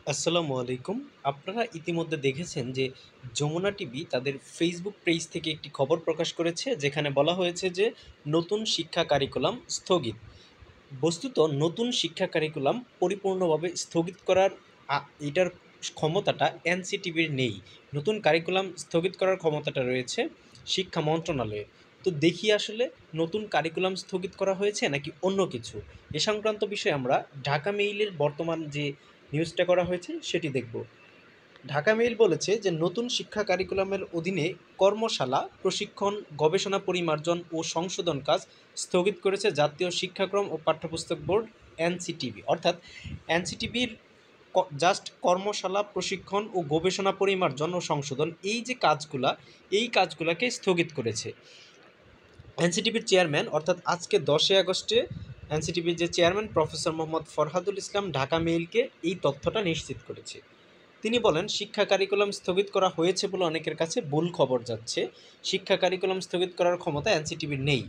আসসালামু আলাইকুম। আপনারা ইতিমধ্যে দেখেছেন যে যমুনা টিভি তাদের ফেসবুক পেজ থেকে একটি খবর প্রকাশ করেছে যেখানে বলা হয়েছে যে নতুন শিক্ষা কারিকুলাম স্থগিত। বস্তুত নতুন শিক্ষা কারিকুলাম পরিপূর্ণভাবে স্থগিত করার আ এটার ক্ষমতাটা এনসিটিবির নেই। নতুন কারিকুলাম স্থগিত করার ক্ষমতাটা রয়েছে শিক্ষা মন্ত্রণালয়ের। তো দেখি আসলে নতুন কারিকুলাম স্থগিত করা হয়েছে নাকি অন্য কিছু? এ সংক্রান্ত বিষয়ে আমরা ঢাকা মেইলের বর্তমান যে নিউজটা করা হয়েছে সেটি দেখব। ঢাকা মেইল বলেছে যে নতুন শিক্ষা কারিকুলামের অধীনে কর্মশালা, প্রশিক্ষণ, গবেষণা পরিমার্জন ও সংশোধন কাজ স্থগিত করেছে জাতীয় শিক্ষাক্রম ও পাঠ্যপুস্তক বোর্ড এনসিটিবি। অর্থাৎ এনসিটিবির জাস্ট কর্মশালা, প্রশিক্ষণ ও গবেষণা পরিমার্জন ও সংশোধন এই কাজগুলাকে স্থগিত করেছে। এনসিটিবির চেয়ারম্যান অর্থাৎ আজকে 10 আগস্টে এনসিটিবির যে চেয়ারম্যান প্রফেসর মোহাম্মদ ফরহাদুল ইসলাম ঢাকা মেইলকে এই তথ্যটা নিশ্চিত করেছে। তিনি বলেন, শিক্ষা কারিকুলাম স্থগিত করা হয়েছে বলে অনেকের কাছে ভুল খবর যাচ্ছে। শিক্ষা কারিকুলাম স্থগিত করার ক্ষমতা এনসিটিবির নেই।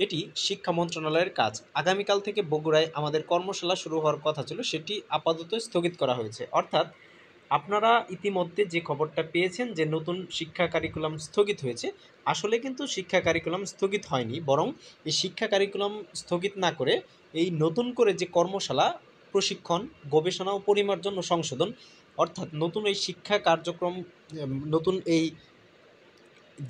এটি শিক্ষা মন্ত্রণালয়ের কাজ। আগামীকাল থেকে বগুড়ায় আমাদের কর্মশালা শুরু হওয়ার কথা ছিল, সেটি আপাতত স্থগিত করা হয়েছে। অর্থাৎ আপনারা ইতিমধ্যে যে খবরটা পেয়েছেন যে নতুন শিক্ষা কারিকুলাম স্থগিত হয়েছে, আসলে কিন্তু শিক্ষা কারিকুলাম স্থগিত হয়নি, বরং এই শিক্ষা কারিকুলাম স্থগিত না করে এই নতুন করে যে কর্মশালা, প্রশিক্ষণ, গবেষণা ও পরিমার্জন ও সংশোধন, অর্থাৎ নতুন এই শিক্ষা কার্যক্রম, নতুন এই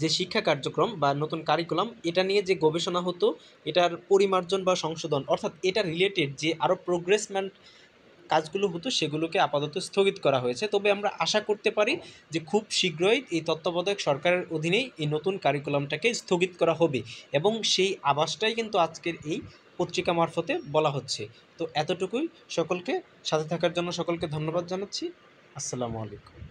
যে শিক্ষা কার্যক্রম বা নতুন কারিকুলাম, এটা নিয়ে যে গবেষণা হতো, এটার পরিমার্জন বা সংশোধন, অর্থাৎ এটা রিলেটেড যে আরও প্রোগ্রেসমেন্ট কাজগুলো হতো সেগুলোকে আপাতত স্থগিত করা হয়েছে। তবে আমরা আশা করতে পারি যে খুব শীঘ্রই এই তত্ত্বাবধায়ক সরকারের অধীনেই এই নতুন কারিকুলামটাকে স্থগিত করা হবে, এবং সেই আভাসটাই কিন্তু আজকের এই পত্রিকা মারফতে বলা হচ্ছে। তো এতটুকুই। সকলকে সাথে থাকার জন্য সকলকে ধন্যবাদ জানাচ্ছি। আসসালামু আলাইকুম।